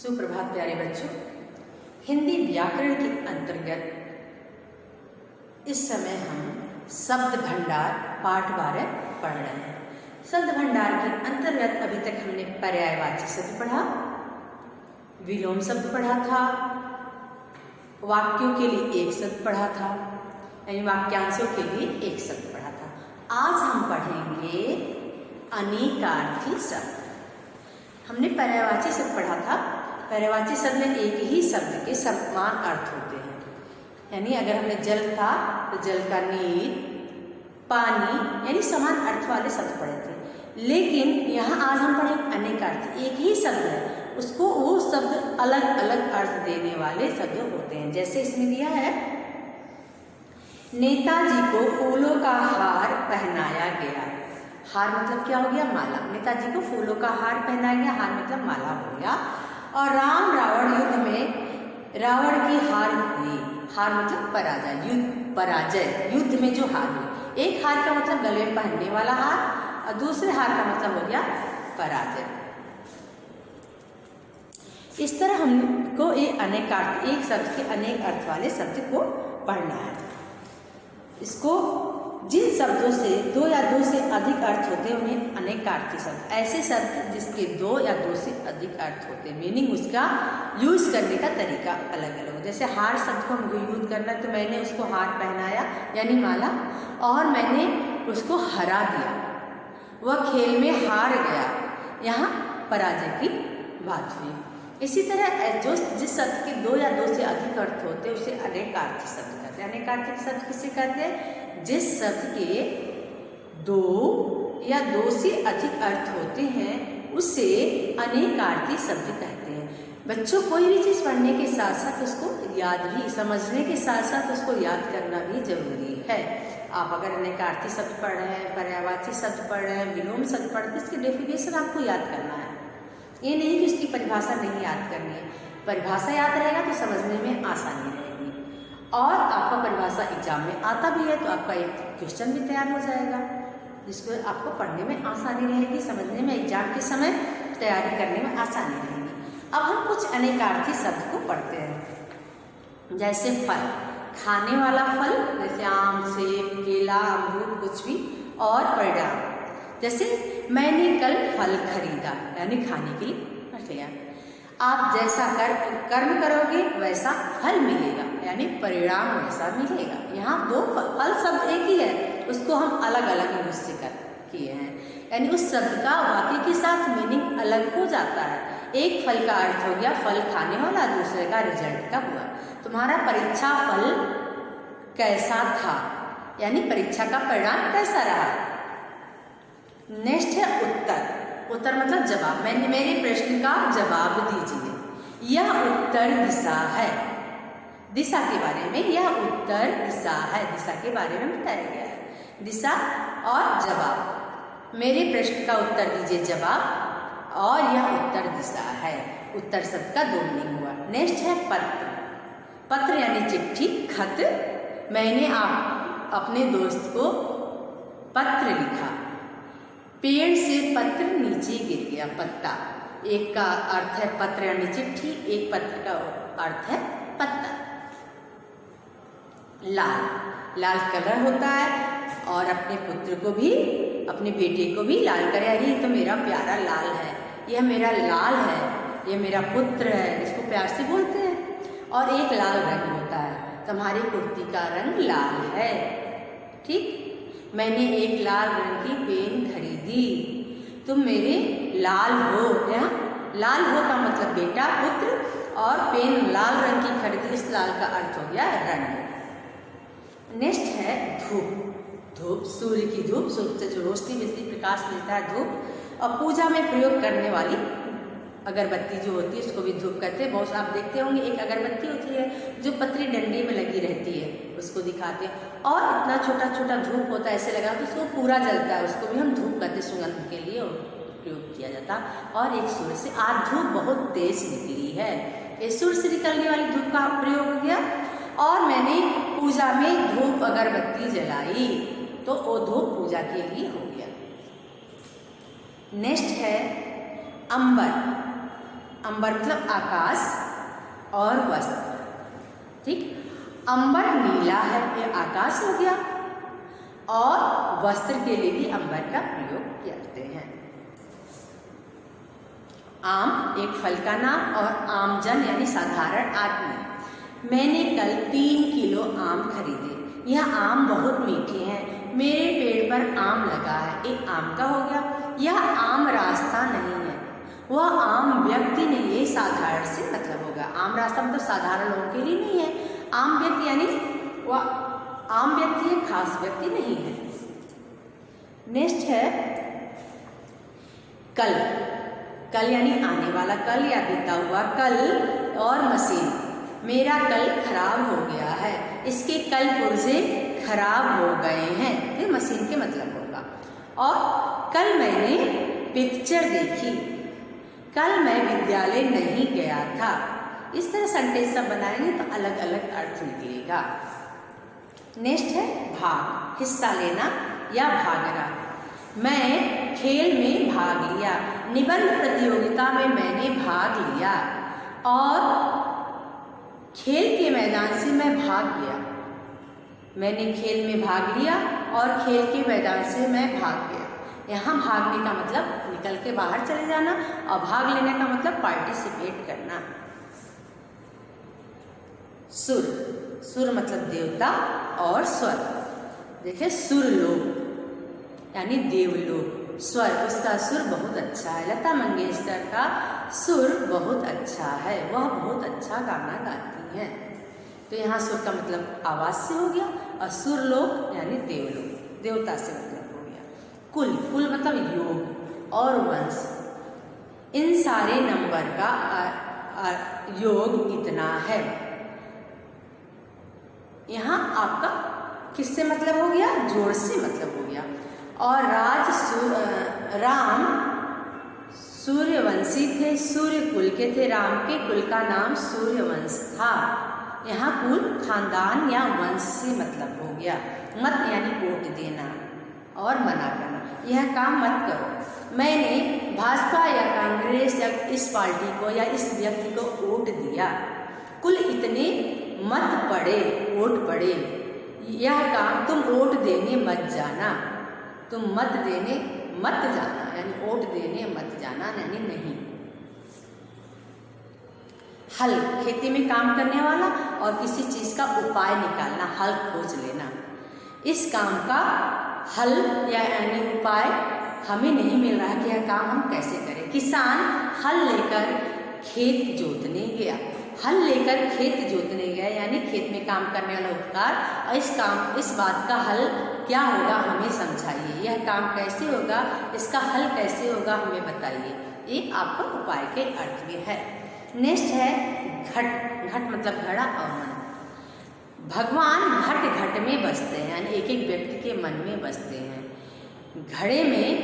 सुप्रभात प्यारे बच्चों। हिंदी व्याकरण के अंतर्गत इस समय हम शब्द भंडार पाठ 12 पढ़ रहे हैं। शब्द भंडार के अंतर्गत अभी तक हमने पर्यायवाची शब्द पढ़ा, विलोम शब्द पढ़ा था, वाक्यों के लिए एक शब्द पढ़ा था, यानी वाक्यांशों के लिए एक शब्द पढ़ा था। आज हम पढ़ेंगे अनेकार्थी शब्द। हमने पर्यायवाची शब्द पढ़ा था। पर्यायवाची शब्द में एक ही शब्द के समान अर्थ होते हैं, यानी अगर हमने जल था तो जल का नीर, पानी, यानी समान अर्थ वाले शब्द पढ़े थे। लेकिन यहाँ आज हम पढ़ेंगे अनेकार्थी। एक ही शब्द है, उसको वो शब्द अलग अलग अर्थ देने वाले शब्द होते हैं। जैसे इसमें दिया है, नेताजी को फूलों का हार पहनाया गया। हार मतलब क्या हो गया? माला। नेताजी को फूलों का हार पहनाया गया, हार मतलब माला हो गया। और राम रावण युद्ध में रावण की हार हुई। हार मतलब पराजय, पराजय युद्ध में जो हार हुई। एक हार का मतलब गले में पहनने वाला हार, और दूसरे हार का मतलब हो गया पराजय। इस तरह हमको एक अनेकार्थ, एक शब्द के अनेक अर्थ वाले शब्द को पढ़ना है। इसको जिन शब्दों से दो या दो से अधिक अर्थ होते हैं उन्हें अनेकार्थी शब्द। ऐसे शब्द जिसके दो या दो से अधिक अर्थ होते हैं, मीनिंग उसका यूज करने का तरीका अलग अलग हो। जैसे हार शब्द को हमको यूज करना है, तो मैंने उसको हार पहनाया यानी माला, और मैंने उसको हरा दिया, वह खेल में हार गया, यहाँ पराजय की बात हुई। इसी तरह जो जिस शब्द के दो या दो से अधिक अर्थ होते हैं उसे अनेकार्थी शब्द कहते हैं। अनेकार्थी शब्द किसे कहते हैं? जिस शब्द के दो या दो से अधिक अर्थ होते हैं उसे अनेकार्थी शब्द कहते हैं। बच्चों, कोई भी चीज़ पढ़ने के साथ साथ उसको याद भी, समझने के साथ साथ उसको याद करना भी जरूरी है। आप अगर अनेकार्थी शब्द पढ़ रहे हैं, पर्यायवाची शब्द पढ़ रहे हैं, विलोम शब्द पढ़ रहे हैं, इसकी डेफिनेशन आपको याद करना है। ये नहीं कि उसकी परिभाषा नहीं याद करनी है। परिभाषा याद रहेगा तो समझने में आसानी रहेगी, और आपका परिभाषा एग्जाम में आता भी है तो आपका एक क्वेश्चन भी तैयार हो जाएगा, जिसको आपको पढ़ने में आसानी रहेगी, समझने में एग्जाम के समय तैयारी करने में आसानी रहेगी। अब हम कुछ अनेकार्थी शब्द को पढ़ते हैं। जैसे फल, खाने वाला फल, जैसे आम, सेब, केला, अमरूद, कुछ भी। और परिणाम, जैसे मैंने कल फल खरीदा, यानी खाने के लिए लिया। आप जैसा कर्म करोगे वैसा फल मिलेगा, यानी परिणाम वैसा मिलेगा। यहाँ दो फल शब्द एक ही है, उसको हम अलग अलग यूज से किए हैं, यानी उस शब्द का वाक्य के साथ मीनिंग अलग हो जाता है। एक फल का अर्थ हो गया फल खाने वाला, दूसरे का रिजल्ट का हुआ। तुम्हारा परीक्षा फल कैसा था, यानी परीक्षा का परिणाम कैसा रहा। नेक्स्ट है उत्तर। उत्तर मतलब जवाब। मेरे प्रश्न का जवाब दीजिए। यह उत्तर दिशा है। दिशा के बारे में, यह उत्तर दिशा है, दिशा के बारे में बताया गया है। दिशा और जवाब। मेरे प्रश्न का उत्तर दीजिए जवाब, और यह उत्तर दिशा है। उत्तर शब्द का दो मीनिंग हुआ। नेक्स्ट है पत्र। पत्र यानी चिट्ठी, खत। मैंने अपने दोस्त को पत्र लिखा। पेड़ से पत्र नीचे गिर गया, पत्ता। एक का अर्थ है पत्र यानी चिट्ठी, एक पत्र का अर्थ है पत्ता। लाल, लाल कलर होता है, और अपने पुत्र को भी, अपने बेटे को भी लाल करे, अरे ये तो मेरा प्यारा लाल है, यह मेरा लाल है, यह मेरा पुत्र है, इसको प्यार से बोलते हैं। और एक लाल रंग होता है, तुम्हारी कुर्ती का रंग लाल है, ठीक। मैंने एक लाल रंग की पेन खरीदी, तुम मेरे लाल हो। यहाँ लाल हो का मतलब बेटा, पुत्र, और पेन लाल रंग की खरीदी, इस लाल का अर्थ हो गया रंग। नेक्स्ट है धूप। धूप, सूर्य की धूप, सूर्य से जो रोशनी मिलती, प्रकाश मिलता है, धूप। और पूजा में प्रयोग करने वाली अगरबत्ती जो होती है उसको भी धूप कहते हैं। बहुत आप देखते होंगे, एक अगरबत्ती होती है जो पतली डंडी में लगी रहती है, उसको दिखाते हैं। और इतना छोटा छोटा धूप होता है, ऐसे लगा तो उसको पूरा जलता है, उसको भी हम धूप कहते हैं, सुगंध के लिए प्रयोग किया जाता। और एक सूर्य से, आज धूप बहुत तेज निकली है, ये सूर्य से निकलने वाली धूप का प्रयोग हो गया। और मैंने पूजा में धूप अगरबत्ती जलाई, तो वो धूप पूजा के लिए हो गया। नेक्स्ट है अंबर। अंबर मतलब आकाश और वस्त्र, ठीक। अंबर नीला है, ये आकाश हो गया, और वस्त्र के लिए भी अंबर का प्रयोग करते हैं। आम एक फल का नाम और आमजन यानी साधारण आदमी। मैंने कल 3 किलो आम खरीदे। यह आम बहुत मीठे हैं। मेरे पेड़ पर आम लगा है। एक आम का हो गया। यह आम रास्ता नहीं है, वह आम व्यक्ति नहीं, ये साधारण से मतलब होगा। आम रास्ता मतलब साधारण लोगों के लिए नहीं है। आम व्यक्ति यानी वह आम व्यक्ति है, खास व्यक्ति नहीं है। नेक्स्ट है कल। कल यानी आने वाला कल या बीता हुआ कल, और मशीन। मेरा कल खराब हो गया है, इसके कल पुर्जे खराब हो गए हैं, फिर मशीन के मतलब होगा। और कल मैंने पिक्चर देखी। कल मैं विद्यालय नहीं गया था। इस तरह सेंटेंस सब बनाएंगे तो अलग अलग अर्थ निकलेगा। नेक्स्ट है भाग, हिस्सा लेना या भागना। मैं खेल में भाग लिया। निबंध प्रतियोगिता में मैंने भाग लिया, और खेल के मैदान से मैं भाग गया। मैंने खेल में भाग लिया और खेल के मैदान से मैं भाग गया। यहाँ भागने का मतलब निकल के बाहर चले जाना, और भाग लेने का मतलब पार्टिसिपेट करना। सुर, सुर मतलब देवता, और स्वर। देखिए सुर लोग यानी देवलोक। स्वर, उसका सुर बहुत अच्छा है। लता मंगेशकर का सुर बहुत अच्छा है, वह बहुत अच्छा गाना गाती हैं। तो यहाँ सुर का मतलब आवाज से हो गया, और सुर लोक यानी देवलोक, देवता से मतलब हो गया। कुल, कुल मतलब योग और वंश। इन सारे नंबर का योग इतना है। यहाँ आपका किससे मतलब हो गया? जोड़ से मतलब हो गया। और राम सूर्यवंशी थे, सूर्य कुल के थे। राम के कुल का नाम सूर्यवंश था। यहाँ कुल खानदान या वंश से मतलब हो गया। मत यानी वोट देना और मना करना, यह काम मत करो। मैंने भाजपा या कांग्रेस या इस पार्टी को या इस व्यक्ति को वोट दिया। कुल इतने मत पड़े, वोट पड़े। यह काम तुम वोट देने मत जाना। तुम मत देने मत जाना यानी वोट देने मत जाना यानी नहीं। हल, खेती में काम करने वाला और किसी चीज का उपाय निकालना, हल खोज लेना। इस काम का हल या यानी उपाय हमें नहीं मिल रहा है कि यह काम हम कैसे करें। किसान हल लेकर खेत जोतने गया। हल लेकर खेत जोतने गया यानी खेत में काम करने वाला उपकार। और इस बात का हल क्या होगा हमें समझाइए। यह काम कैसे होगा, इसका हल कैसे होगा हमें बताइए। ये आपका उपाय के अर्थ में है। नेक्स्ट है घट। घट मतलब घड़ा और मन। भगवान घट घट में बसते हैं यानी एक एक व्यक्ति के मन में बसते हैं।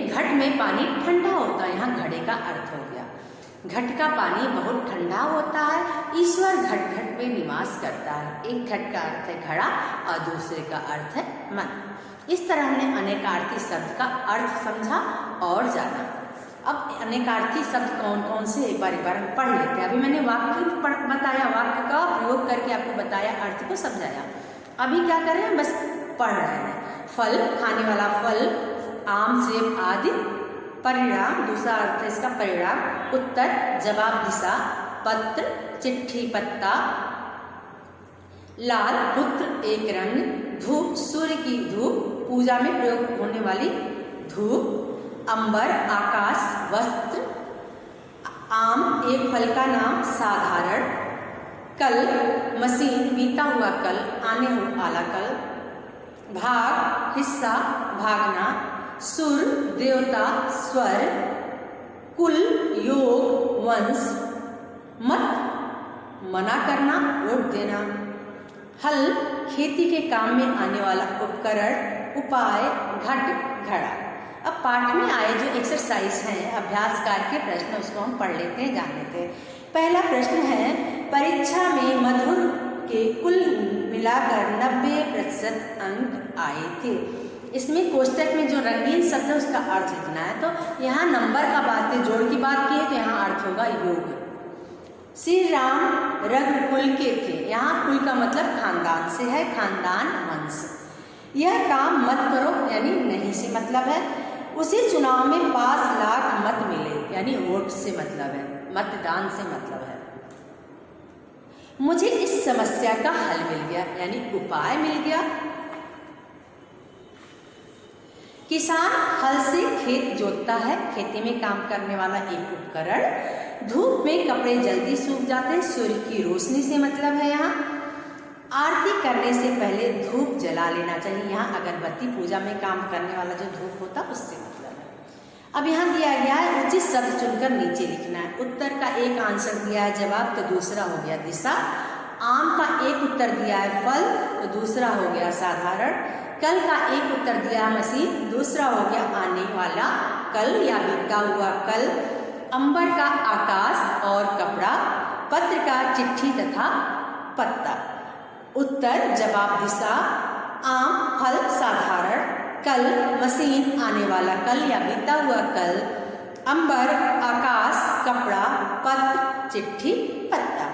घट में पानी ठंडा होता है, यहाँ घड़े का अर्थ हो गया। घट का पानी बहुत ठंडा होता है। ईश्वर घट घट में निवास करता है। एक घट का अर्थ है घड़ा और दूसरे का अर्थ है मन। इस तरह हमने अनेकार्थी शब्द का अर्थ समझा और जाना। अब अनेकार्थी शब्द कौन कौन से एक बार हम पढ़ लेते हैं। अभी मैंने वाक्य बताया, वाक्य का प्रयोग करके आपको बताया, अर्थ को समझाया। अभी क्या कर रहे हैं, बस पढ़ रहे हैं। फल, खाने वाला फल, आम, सेब आदि। परिणाम, दूसरा अर्थ है इसका परिणाम। उत्तर, जवाब, दिशा। पत्र, चिट्ठी, पत्ता। लाल, पुत्र, एक रंग। धूप, सूर्य की धूप, पूजा में प्रयोग होने वाली धूप। अंबर, आकाश, वस्त्र। आम, एक फल का नाम, साधारण। कल, मशीन, बीता हुआ कल, आने वाला कल। भाग, हिस्सा, भागना। सुर, देवता, स्वर। कुल, योग, वंश। मत, मना करना, वोट देना। हल, खेती के काम में आने वाला उपकरण। उपाय, घट, घड़ा। अब पाठ में आए जो एक्सरसाइज हैं, अभ्यास कार्य के प्रश्न, उसको हम पढ़ लेते हैं, जान लेते हैं। पहला प्रश्न है, परीक्षा में मधुर के कुल मिलाकर 90% अंक आए थे। इसमें कोष्टक में जो रंगीन शब्द है उसका अर्थ लिखना है। तो यहाँ नंबर का बात है, जोड़ की बात की है, तो यहाँ अर्थ होगा योग। श्री राम रघुकुल के थे। यहाँ कुल का मतलब खानदान से है, खानदान वंश। यह काम मत करो यानी नहीं से मतलब है। उसी चुनाव में 5 लाख मत मिले यानी वोट से मतलब है, मतदान से मतलब है। मुझे इस समस्या का हल मिल गया यानी उपाय मिल गया। किसान हल से खेत जोतता है, खेती में काम करने वाला एक उपकरण। धूप में कपड़े जल्दी सूख जाते हैं, सूर्य की रोशनी से मतलब है। यहाँ आरती करने से पहले धूप जला लेना चाहिए। यहाँ अगरबत्ती पूजा में काम करने वाला जो धूप होता है उससे मतलब है। अब यहाँ दिया गया है उचित शब्द चुनकर नीचे लिखना है। उत्तर का एक आंसर दिया है जवाब, तो दूसरा हो गया दिशा। आम का एक उत्तर दिया है फल, तो दूसरा हो गया साधारण। कल का एक उत्तर दिया मशीन, दूसरा हो गया आने वाला कल या बीता हुआ कल। अंबर का आकाश और कपड़ा, पत्र का चिट्ठी तथा पत्ता। उत्तर जवाब दिशा, आम फल साधारण, कल मशीन आने वाला कल या बीता हुआ कल, अंबर आकाश कपड़ा, पत्र चिट्ठी पत्ता।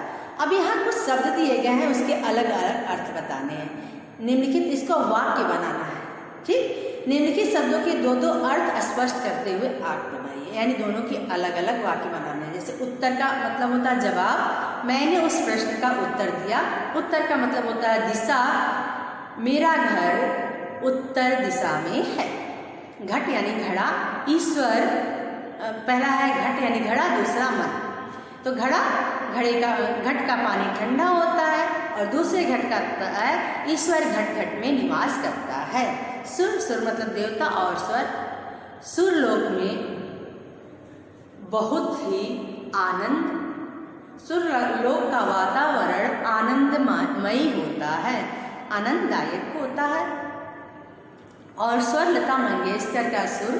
अब यहाँ कुछ शब्द दिए गए हैं, उसके अलग अलग अर्थ बताने हैं। निम्नलिखित इसको वाक्य बनाना है, ठीक। निम्नलिखित शब्दों के 2-2 अर्थ स्पष्ट करते हुए आठ बनाइए, यानी दोनों के अलग अलग वाक्य बनाने हैं। जैसे उत्तर का मतलब होता है जवाब, मैंने उस प्रश्न का उत्तर दिया। उत्तर का मतलब होता है दिशा, मेरा घर उत्तर दिशा में है। घट यानी घड़ा, ईश्वर पहला है घट यानी घड़ा, दूसरा मन। तो घट का पानी ठंडा होता है और दूसरे घट का है ईश्वर घट घट में निवास करता है। सुर मतलब देवता और स्वर, सुरलोक में बहुत ही आनंद, सुरलोक का वातावरण आनंदमयी होता है, आनंददायक होता है। और स्वर लता मंगेशकर का सुर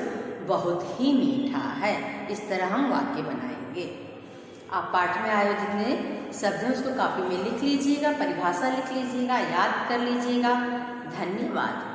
बहुत ही मीठा है। इस तरह हम वाक्य बनाएंगे। आप पाठ में आए जितने शब्द हैं उसको कॉपी में लिख लीजिएगा, परिभाषा लिख लीजिएगा, याद कर लीजिएगा। धन्यवाद।